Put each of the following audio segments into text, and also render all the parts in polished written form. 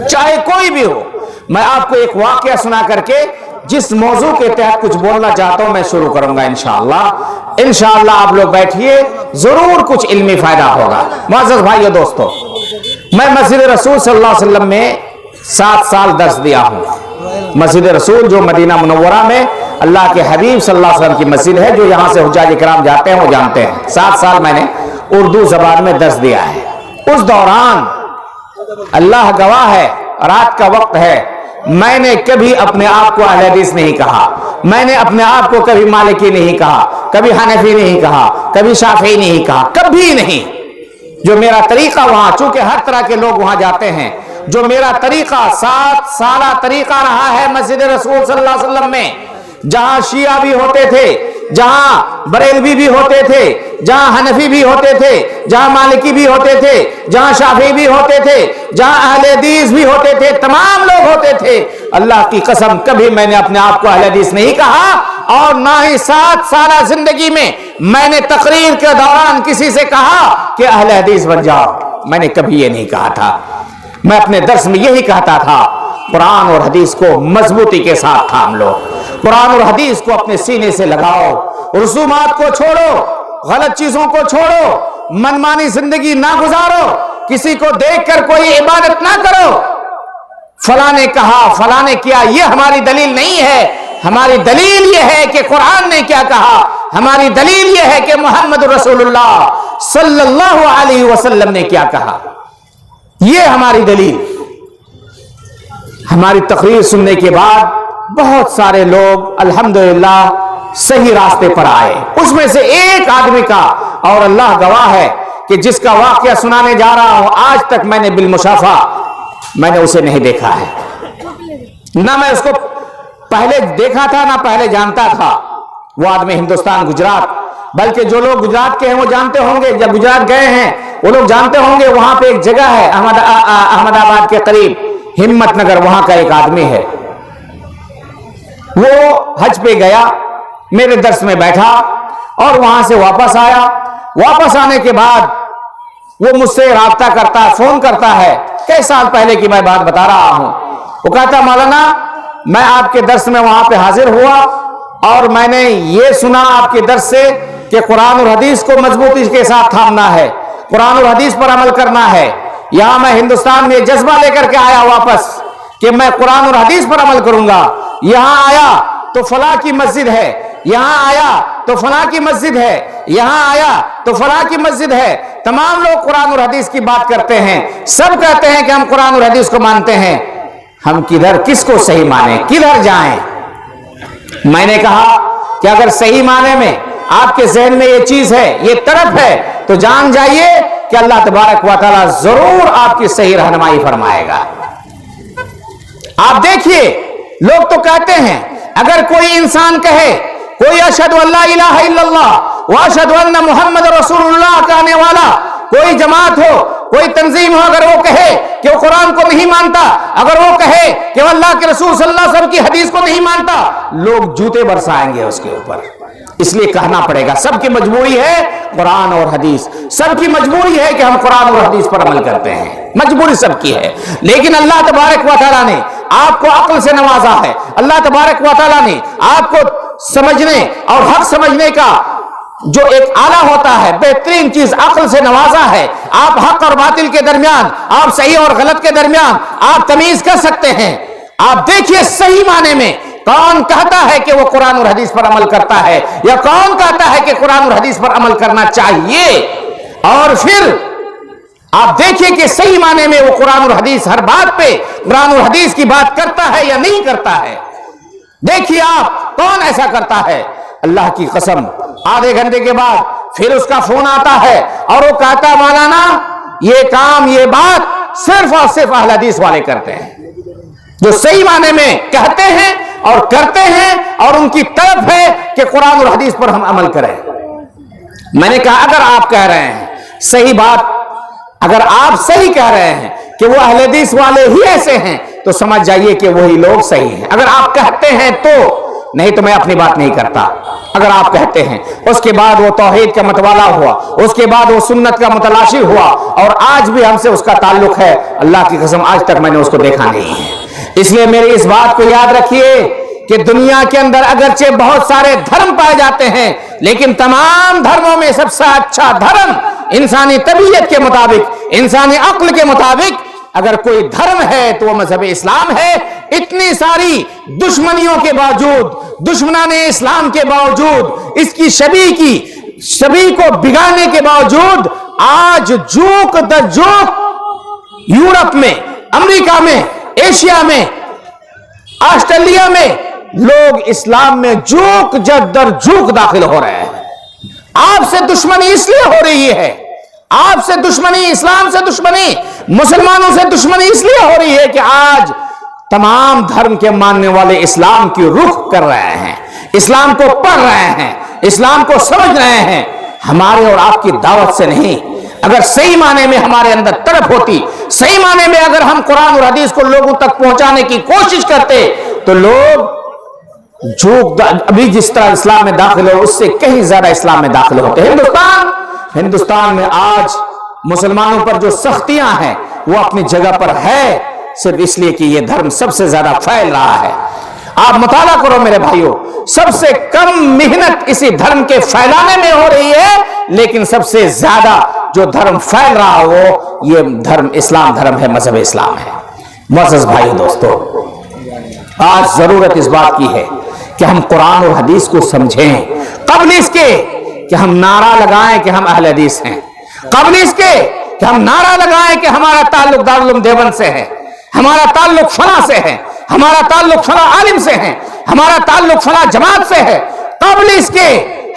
چاہے کوئی بھی ہو. میں آپ کو ایک واقعہ سنا کر کے جس موضوع کے تحت کچھ بولنا چاہتا ہوں میں شروع کروں گا انشاءاللہ. انشاءاللہ آپ لوگ بیٹھیے, ضرور کچھ علمی فائدہ ہوگا. معزز بھائیو دوستو, میں مسجد رسول صلی اللہ علیہ وسلم میں 7 سال درس دیا ہوں. مسجد رسول جو مدینہ منورہ میں اللہ کے حبیب صلی اللہ علیہ وسلم کی مسجد ہے, جو یہاں سے حجاج کرام جاتے ہیں وہ جانتے ہیں. 7 سال میں نے اردو زبان میں درس دیا ہے. اس دوران اللہ گواہ ہے, رات کا وقت ہے, میں نے کبھی اپنے آپ کو اہل حدیث نہیں کہا. میں نے اپنے آپ کو کبھی مالکی نہیں کہا, کبھی حنفی نہیں کہا, کبھی شافعی نہیں کہا, کبھی نہیں. جو میرا طریقہ وہاں, چونکہ ہر طرح کے لوگ وہاں جاتے ہیں, جو میرا طریقہ 7 سالہ طریقہ رہا ہے مسجد رسول صلی اللہ علیہ وسلم میں, جہاں شیعہ بھی ہوتے تھے, جہاں بریلوی بھی ہوتے تھے, جہاں حنفی بھی ہوتے تھے, جہاں مالکی بھی ہوتے تھے, جہاں شافعی بھی ہوتے تھے, جہاں اہل حدیث بھی ہوتے تھے, تمام لوگ ہوتے تھے. اللہ کی قسم کبھی میں نے اپنے آپ کو اہل حدیث نہیں کہا, اور نہ ہی 7 سالہ زندگی میں نے تقریر کے دوران کسی سے کہا کہ اہل حدیث بن جاؤ. میں نے کبھی یہ نہیں کہا تھا. میں اپنے درس میں یہی کہتا تھا, قرآن اور حدیث کو مضبوطی کے ساتھ تھام لو, قرآن اور حدیث کو اپنے سینے سے لگاؤ, رسومات کو چھوڑو, غلط چیزوں کو چھوڑو, منمانی زندگی نہ گزارو, کسی کو دیکھ کر کوئی عبادت نہ کرو. فلاں نے کہا, فلاں نے کیا, یہ ہماری دلیل نہیں ہے. ہماری دلیل یہ ہے کہ قرآن نے کیا کہا, ہماری دلیل یہ ہے کہ محمد رسول اللہ صلی اللہ علیہ وسلم نے کیا کہا. یہ ہماری دلیل. ہماری تقریر سننے کے بعد بہت سارے لوگ الحمدللہ صحیح راستے پر آئے. اس میں سے ایک آدمی کا, اور اللہ گواہ ہے کہ جس کا واقعہ سنانے جا رہا ہوں, آج تک میں نے بالمشافہ میں نے اسے نہیں دیکھا ہے. نہ میں اس کو پہلے دیکھا تھا, نہ پہلے جانتا تھا. وہ آدمی ہندوستان, گجرات, بلکہ جو لوگ گجرات کے ہیں وہ جانتے ہوں گے, جب گجرات گئے ہیں وہ لوگ جانتے ہوں گے. وہاں پہ ایک جگہ ہے احمد آباد کے قریب, ہمت نگر, وہاں کا ایک آدمی ہے. وہ حج پہ گیا, میرے درس میں بیٹھا اور وہاں سے واپس آیا. واپس آنے کے بعد وہ مجھ سے رابطہ کرتا ہے, فون کرتا ہے. کئی سال پہلے کی میں بات بتا رہا ہوں. وہ کہتا, مولانا میں آپ کے درس میں وہاں پہ حاضر ہوا اور میں نے یہ سنا آپ کے درس سے کہ قرآن اور حدیث کو مضبوطی کے ساتھ تھامنا ہے, قرآن اور حدیث پر عمل کرنا ہے. یہاں میں ہندوستان میں جذبہ لے کر کے آیا واپس کہ میں قرآن اور حدیث پر عمل کروں گا. یہاں آیا تو فلاں کی مسجد ہے, یہاں آیا تو فلاں کی مسجد ہے, یہاں آیا تو فلاں کی مسجد ہے. تمام لوگ قرآن اور حدیث کی بات کرتے ہیں, سب کہتے ہیں کہ ہم قرآن اور حدیث کو مانتے ہیں. ہم کدھر, کس کو صحیح مانیں, کدھر جائیں؟ میں نے کہا کہ اگر صحیح معنی میں آپ کے ذہن میں یہ چیز ہے, یہ طرف ہے, تو جان جائیے کہ اللہ تبارک و تعالی ضرور آپ کی صحیح رہنمائی فرمائے گا. آپ دیکھیے, لوگ تو کہتے ہیں, اگر کوئی انسان کہے, کوئی اشہد ان لا الہ الا اللہ واشہد ان محمد رسول اللہ کہنے والا کوئی جماعت ہو, کوئی تنظیم ہو, اگر وہ کہے کہ وہ قرآن کو نہیں مانتا, اگر وہ کہے کہ وہ اللہ کے رسول صلی اللہ علیہ وسلم کی حدیث کو نہیں مانتا, لوگ جوتے برسائیں گے اس کے اوپر. اس لیے کہنا پڑے گا, سب کی مجبوری ہے قرآن اور حدیث, سب کی مجبوری ہے کہ ہم قرآن اور حدیث پر عمل کرتے ہیں, مجبوری سب کی ہے. لیکن اللہ تبارک و تعالیٰ نے آپ کو عقل سے نوازا ہے, اللہ تبارک و تعالیٰ نے آپ کو سمجھنے اور حق سمجھنے کا جو ایک آلہ ہوتا ہے, بہترین چیز عقل سے نوازا ہے. آپ حق اور باطل کے درمیان, آپ صحیح اور غلط کے درمیان آپ تمیز کر سکتے ہیں. آپ دیکھیے صحیح معنی میں کون کہتا ہے کہ وہ قرآن اور حدیث پر عمل کرتا ہے, یا کون کہتا ہے کہ قرآن اور حدیث پر عمل کرنا چاہیے. اور پھر آپ دیکھیے کہ صحیح معنی میں وہ قرآن اور حدیث ہر بات پہ قرآن اور حدیث کی بات کرتا ہے یا نہیں کرتا ہے. دیکھیے آپ کون ایسا کرتا ہے. اللہ کی قسم, آدھے گھنٹے کے بعد پھر اس کا فون آتا ہے اور وہ کہتا ہے, مولانا یہ کام, یہ بات صرف اور صرف اہل حدیث والے کرتے ہیں, جو صحیح معنی میں کہتے ہیں اور کرتے ہیں, اور ان کی طرف ہے کہ قرآن اور حدیث پر ہم عمل کریں. میں نے کہا اگر آپ کہہ رہے ہیں صحیح بات, اگر آپ صحیح کہہ رہے ہیں کہ وہ اہل حدیث والے ہی ایسے ہیں, تو سمجھ جائیے کہ وہی لوگ صحیح ہیں. اگر آپ کہتے ہیں تو نہیں تو میں اپنی بات نہیں کرتا. اگر آپ کہتے ہیں اس کے بعد وہ توحید کا متوالا ہوا, اس کے بعد وہ سنت کا متلاشی ہوا, اور آج بھی ہم سے اس کا تعلق ہے, اللہ کی قسم آج تک میں نے اس کو دیکھا نہیں ہے. اس لیے میری اس بات کو یاد رکھیے کہ دنیا کے اندر اگرچہ بہت سارے دھرم پائے جاتے ہیں, لیکن تمام دھرموں میں سب سے اچھا دھرم انسانی طبیعت کے مطابق, انسانی عقل کے مطابق اگر کوئی دھرم ہے تو وہ مذہب اسلام ہے. اتنی ساری دشمنیوں کے باوجود, دشمنان اسلام کے باوجود, اس کی شبیہ کو بگاڑنے کے باوجود, آج جوک در جوک یورپ میں, امریکہ میں, ایشیا میں, آسٹریلیا میں لوگ اسلام میں جوک در جوک داخل ہو رہے ہیں. آپ سے دشمنی اس لیے ہو رہی ہے, آپ سے دشمنی, اسلام سے دشمنی, مسلمانوں سے دشمنی اس لیے ہو رہی ہے کہ آج تمام دھرم کے ماننے والے اسلام کی رخ کر رہے ہیں, اسلام کو پڑھ رہے ہیں, اسلام کو سمجھ رہے ہیں. ہمارے اور آپ کی دعوت سے نہیں. اگر صحیح معنی میں ہمارے اندر طرف ہوتی, صحیح معنی میں اگر ہم قرآن اور حدیث کو لوگوں تک پہنچانے کی کوشش کرتے, تو لوگ جو ابھی جس طرح اسلام میں داخل ہو اس سے کہیں زیادہ اسلام میں داخل ہوتے ہیں. ہندوستان میں آج مسلمانوں پر جو سختیاں ہیں وہ اپنی جگہ پر ہے, صرف اس لیے کہ یہ دھرم سب سے زیادہ پھیل رہا ہے. آپ مطالعہ کرو میرے بھائیوں, سب سے کم محنت اسی دھرم کے پھیلانے میں ہو رہی ہے, لیکن سب سے زیادہ جو دھرم پھیل رہا ہو یہ دھرم اسلام دھرم ہے, مذہب اسلام ہے. معزز بھائیو دوستو, آج ضرورت اس بات کی ہے کہ ہم قرآن اور حدیث کو سمجھیں, قبل اس کے کہ ہم نعرہ لگائیں کہ ہم اہل حدیث ہیں, قبل اس کے کہ ہم نعرہ لگائیں کہ ہمارا تعلق دارالعلوم دیوبند سے ہے, ہمارا تعلق فلاں سے ہے, ہمارا تعلق فلاں عالم سے ہے, ہمارا تعلق فلاں جماعت سے ہے. قبل اس کے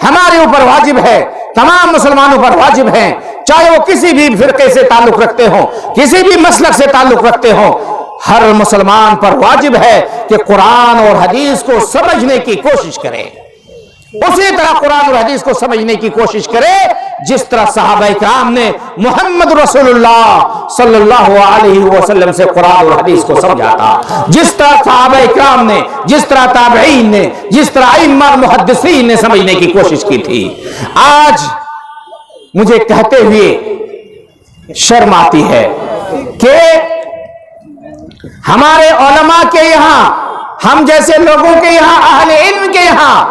ہمارے اوپر واجب ہے, تمام مسلمانوں پر واجب ہے, چاہے وہ کسی بھی فرقے سے تعلق رکھتے ہوں, کسی بھی مسلک سے تعلق رکھتے ہوں, ہر مسلمان پر واجب ہے کہ قرآن اور حدیث کو سمجھنے کی کوشش کرے. اسی طرح قرآن اور حدیث کو سمجھنے کی کوشش کرے جس طرح صحابہ کرام نے محمد رسول اللہ صلی اللہ علیہ وسلم سے قرآن اور حدیث کو سمجھا تھا, جس طرح صحابہ کرام نے, جس طرح تابعین نے, جس طرح ائمہ محدثین نے سمجھنے کی کوشش کی تھی. آج مجھے کہتے ہوئے شرم آتی ہے کہ ہمارے علماء کے یہاں, ہم جیسے لوگوں کے یہاں, اہل علم کے یہاں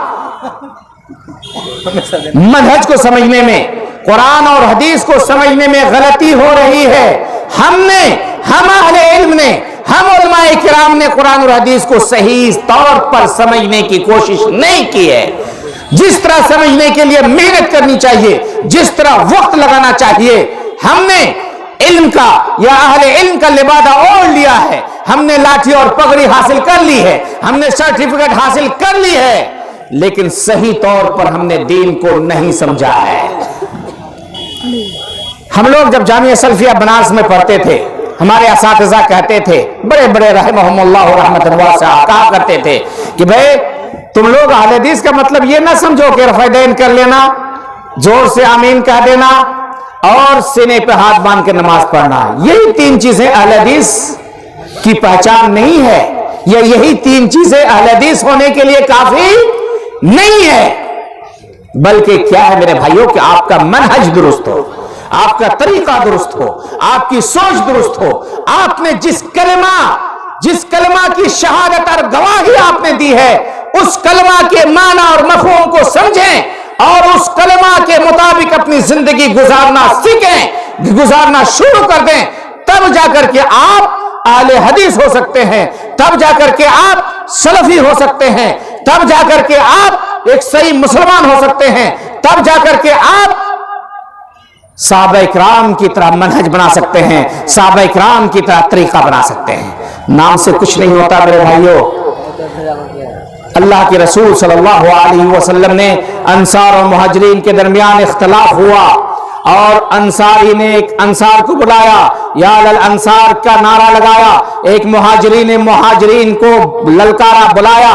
منہج کو سمجھنے میں, قرآن اور حدیث کو سمجھنے میں غلطی ہو رہی ہے. ہم اہل علم نے, ہم علماء کرام نے قرآن اور حدیث کو صحیح طور پر سمجھنے کی کوشش نہیں کی ہے. جس طرح سمجھنے کے لیے محنت کرنی چاہیے, جس طرح وقت لگانا چاہیے, ہم نے علم کا یا اہل علم کا لبادہ اوڑھ لیا ہے. ہم نے لاٹھی اور پگڑی حاصل کر لی ہے, ہم نے سرٹیفکیٹ حاصل کر لی ہے, لیکن صحیح طور پر ہم نے دین کو نہیں سمجھا ہے. ہم لوگ جب جامعہ سلفیہ بنارس میں پڑھتے تھے, ہمارے اساتذہ کہتے تھے, بڑے بڑے رحمہم اللہ رحمت اللہ سے کہا کرتے تھے کہ بھئی تم لوگ اہل حدیث کا مطلب یہ نہ سمجھو کہ رفع دین کر لینا, زور سے آمین کہہ دینا اور سینے پہ ہاتھ باندھ کے نماز پڑھنا, یہی تین چیزیں اہل حدیث کی پہچان نہیں ہے, یا یہی تین چیزیں اہل حدیث ہونے کے لیے کافی نہیں ہے. بلکہ کیا ہے میرے بھائیوں کہ آپ کا منہج درست ہو, آپ کا طریقہ درست ہو, آپ کی سوچ درست ہو, آپ نے جس کلمہ کی شہادت اور گواہی آپ نے دی ہے اس کلمہ کے معنی اور مفہوم کو سمجھیں اور اس کلمہ کے مطابق اپنی زندگی گزارنا سیکھیں, گزارنا شروع کر دیں, تب جا کر کے آپ اہل حدیث ہو سکتے ہیں, تب جا کر کے آپ سلفی ہو سکتے ہیں, تب جا کر کے آپ ایک صحیح مسلمان ہو سکتے ہیں, تب جا کر کے آپ صحابہ کرام کی طرح منہج بنا سکتے ہیں, صحابہ کرام کی طرح طریقہ بنا سکتے ہیں. نام سے کچھ نہیں ہوتا میرے بھائیوں. اللہ کے رسول صلی اللہ علیہ وسلم نے انصار اور مہاجرین کے درمیان اختلاف ہوا اور انصاری نے ایک انصار کو بلایا, یا للانصار کا نعرہ لگایا, ایک مہاجری نے مہاجرین کو للکارا بلایا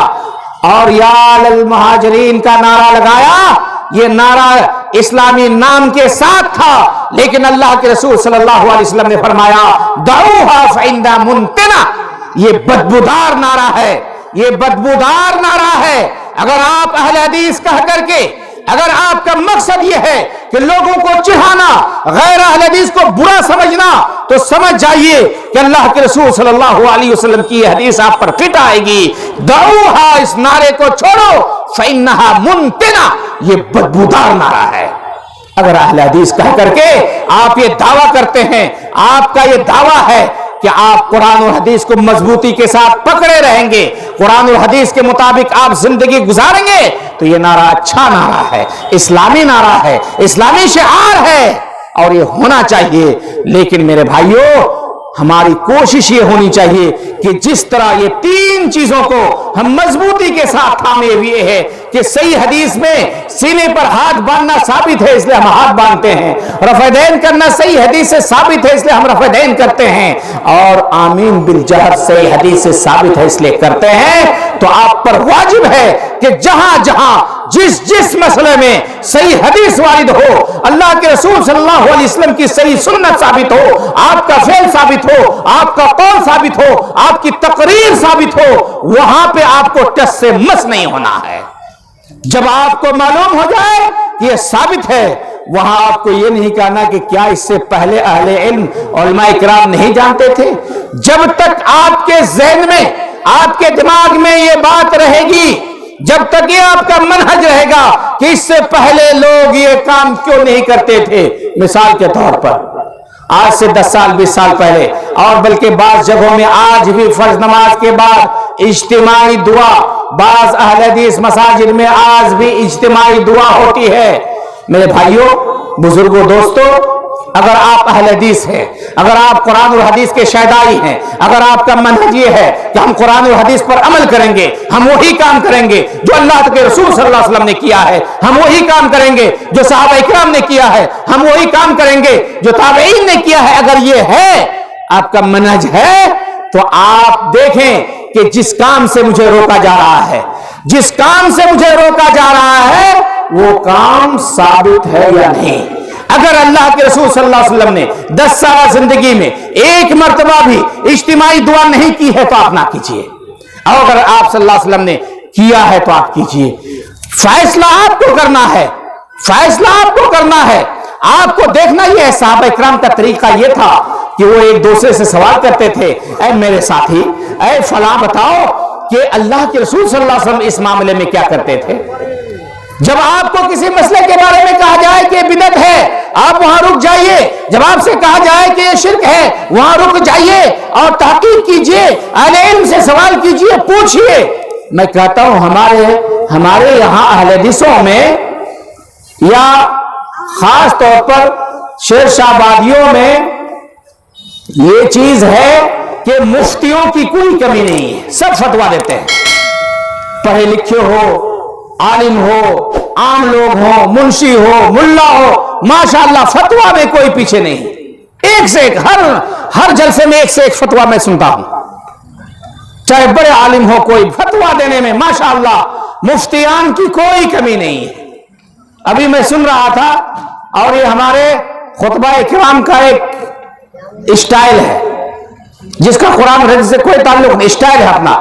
اور یا للمہاجرین کا نعرہ لگایا. یہ نعرہ اسلامی نام کے ساتھ تھا, لیکن اللہ کے رسول صلی اللہ علیہ وسلم نے فرمایا دعوها فإنها منتنہ, یہ بدبودار نعرہ ہے, یہ بدبودار نعرہ ہے. اگر آپ اہل حدیث کہہ کر کے اگر آپ کا مقصد یہ ہے کہ لوگوں کو چڑھانا، غیر اہل حدیث کو برا سمجھنا، تو سمجھ جائیے کہ اللہ کے رسول صلی اللہ علیہ وسلم کی حدیث آپ پر فٹ آئے گی، دعوہا، اس نعرے کو چھوڑو، فإنہا منتنا، یہ بدبودار نعرہ ہے۔ اگر اہل حدیث کہہ کر کے آپ یہ دعویٰ کرتے ہیں، آپ کا یہ دعویٰ ہے کہ آپ قرآن اور حدیث کو مضبوطی کے ساتھ پکڑے رہیں گے، قرآن اور حدیث کے مطابق آپ زندگی گزاریں گے، تو یہ نعرہ اچھا نعرہ ہے، اسلامی نعرہ ہے، اسلامی شعار ہے، اور یہ ہونا چاہیے۔ لیکن میرے بھائیوں، ہماری کوشش یہ ہونی چاہیے کہ جس طرح یہ تین چیزوں کو ہم مضبوطی کے ساتھ تھامے ہوئے ہیں کہ صحیح حدیث میں سینے پر ہاتھ باندھنا ثابت ہے، اس لیے ہم ہاتھ باندھتے ہیں، رفع دین کرنا صحیح حدیث سے ثابت ہے، اس لیے ہم رفع دین کرتے ہیں، اور آمین بالجہر صحیح حدیث سے ثابت ہے، اس لیے کرتے ہیں۔ تو آپ پر واجب ہے کہ جہاں جہاں جس مسئلے میں صحیح حدیث وارد ہو، اللہ کے رسول صلی اللہ علیہ وسلم کی صحیح سنت ثابت ہو، آپ کا فعل ثابت ہو، آپ کا قول ثابت ہو، آپ کی تقریر ثابت ہو، وہاں پہ آپ کو ٹس سے مس نہیں ہونا ہے۔ جب آپ کو معلوم ہو جائے کہ یہ ثابت ہے، وہاں آپ کو یہ نہیں کہنا کہ کیا اس سے پہلے اہل علم علماء اکرام نہیں جانتے تھے۔ جب تک آپ کے ذہن میں، آپ کے دماغ میں یہ بات رہے گی، جب تک یہ آپ کا منہج رہے گا کہ اس سے پہلے لوگ یہ کام کیوں نہیں کرتے تھے۔ مثال کے طور پر آج سے 10 سال 20 سال پہلے، اور بلکہ بعض جگہوں میں آج بھی فرض نماز کے بعد اجتماعی دعا، بعض اہل حدیث مساجد میں آج بھی اجتماعی دعا ہوتی ہے۔ میرے بھائیوں، بزرگوں، دوستوں، اگر آپ اہل حدیث ہیں، اگر آپ قرآن اور حدیث کے شیدائی ہیں، اگر آپ کا منہج یہ ہے کہ ہم قرآن اور حدیث پر عمل کریں گے، ہم وہی کام کریں گے جو اللہ کے رسول صلی اللہ علیہ وسلم نے کیا ہے، ہم وہی کام کریں گے جو صحابہ اکرام نے کیا ہے، ہم وہی کام کریں گے جو تابعین نے کیا ہے، اگر یہ ہے آپ کا منہج ہے، تو آپ دیکھیں کہ جس کام سے مجھے روکا جا رہا ہے، جس کام سے مجھے روکا جا رہا ہے، وہ کام ثابت ہے یا نہیں۔ اگر اللہ کے رسول صلی اللہ علیہ وسلم نے 10 سالہ زندگی میں ایک مرتبہ بھی اجتماعی دعا نہیں کی ہے تو آپ نہ کیجئے، اور اگر آپ صلی اللہ علیہ وسلم نے کیا ہے تو آپ کیجئے۔ فیصلہ آپ کو کرنا ہے، فیصلہ آپ کو کرنا ہے۔ آپ کو دیکھنا یہ ہے، صحابہ اکرام کا طریقہ یہ تھا کہ وہ ایک دوسرے سے سوال کرتے تھے، اے میرے ساتھی، اے فلاں بتاؤ کہ اللہ کے رسول صلی اللہ علیہ وسلم اس معاملے میں کیا کرتے تھے۔ جب آپ کو کسی مسئلے کے بارے میں کہا جائے کہ یہ بدعت ہے، آپ وہاں رک جائیے۔ جب آپ سے کہا جائے کہ یہ شرک ہے، وہاں رک جائیے اور تحقیق کیجئے، اہل علم سے سوال کیجئے، پوچھئے۔ میں کہتا ہوں ہمارے یہاں اہل حدیثوں میں، یا خاص طور پر شیر شاہ آبادیوں میں، یہ چیز ہے کہ مفتیوں کی کوئی کمی نہیں ہے، سب فتویٰ دیتے ہیں، پڑھے لکھے ہو، عالم ہو، عام لوگ ہو، منشی ہو، ملا ہو، ماشاءاللہ فتویٰ میں کوئی پیچھے نہیں، ایک سے ایک، ہر جلسے میں ایک سے ایک فتویٰ میں سنتا ہوں، چاہے بڑے عالم ہو، کوئی فتویٰ دینے میں ماشاءاللہ مفتیان کی کوئی کمی نہیں ہے۔ ابھی میں سن رہا تھا، اور یہ ہمارے خطبہ کرام کا ایک اسٹائل ہے جس کا قرآن حدیث سے کوئی تعلق نہیں، اسٹائل ہے اپنا۔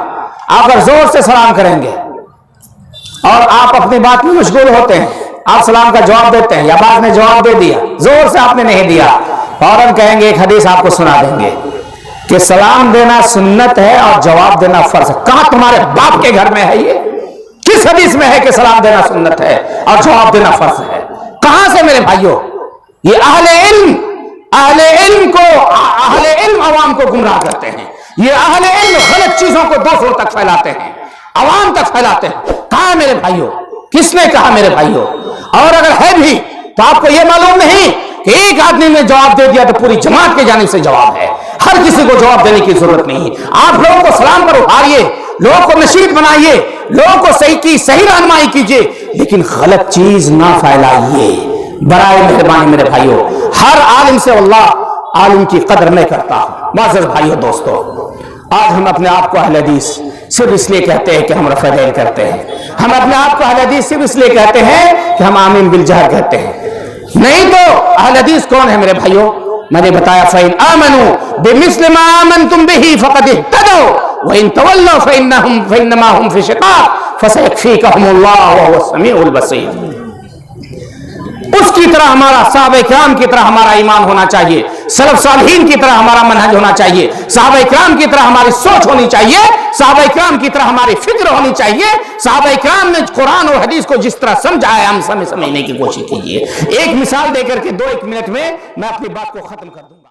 آپ اگر زور سے سلام کریں گے اور آپ اپنی بات میں مشغول ہوتے ہیں، آپ سلام کا جواب دیتے ہیں، یا بعد نے جواب دے دیا، زور سے آپ نے نہیں دیا، فوراً کہیں گے، ایک حدیث آپ کو سنا دیں گے کہ سلام دینا سنت ہے اور جواب دینا فرض ہے۔ کہاں تمہارے باپ کے گھر میں ہے یہ؟ کس حدیث میں ہے کہ سلام دینا سنت ہے اور جواب دینا فرض ہے؟ کہاں سے میرے بھائیوں؟ یہ اہل علم عوام کو گمراہ کرتے ہیں، یہ اہل علم غلط چیزوں کو دوسروں تک پھیلاتے ہیں، عوام تک پھیلاتے ہیں۔ کہاں میرے بھائیوں؟ کس نے کہا میرے بھائیوں؟ اور اگر ہے بھی تو آپ کو یہ معلوم نہیں کہ ایک آدمی نے جواب دے دیا تو پوری جماعت کی جانب سے جواب ہے، ہر کسی کو جواب دینے کی ضرورت نہیں ہے۔ آپ لوگوں کو سلام پر اٹھائیے، لوگوں کو نشید بنائیے، لوگوں کو صحیح رہنمائی کیجیے، لیکن غلط چیز نہ پھیلائیے۔ برائے مہربانی میرے بھائیوں، ہر عالم سے واللہ عالم کی قدر میں کرتا ہوں۔ معزز بھائیوں، دوستو، آج ہم اپنے آپ کو اہل حدیث صرف اس لیے کہتے ہیں کہ ہم رفع دین کرتے ہیں، ہم اپنے آپ کو اہل حدیث صرف اس لیے کہتے ہیں کہ ہم آمین بالجہر کہتے ہیں، نہیں تو اہل حدیث کون ہے میرے بھائیوں؟ میں نے بتایا، فَإِنْ آمَنُوا بِمِثْلِ مَا آمَنْتُمْ بِهِ فَقَدِ اهْتَدَوْا وَإِنْ تَوَلَّوْا فَإِنَّمَا هُمْ فِي شِقَاقٍ فَسَيَكْفِيكَهُمُ اللَّهُ وَهُوَ السَّمِيعُ الْبَصِيرُ۔ اس کی طرح ہمارا صحابہ کرام کی طرح ہمارا ایمان ہونا چاہیے، سلف صالحین کی طرح ہمارا منہج ہونا چاہیے، صحابہ کرام کی طرح ہماری سوچ ہونی چاہیے، صحابہ کرام کی طرح ہماری فکر ہونی چاہیے۔ صحابہ کرام نے قرآن اور حدیث کو جس طرح سمجھا ہے ہم سمجھنے کی کوشش کیجیے۔ ایک مثال دے کر کے 2-1 منٹ میں اپنی بات کو ختم کر دوں گا۔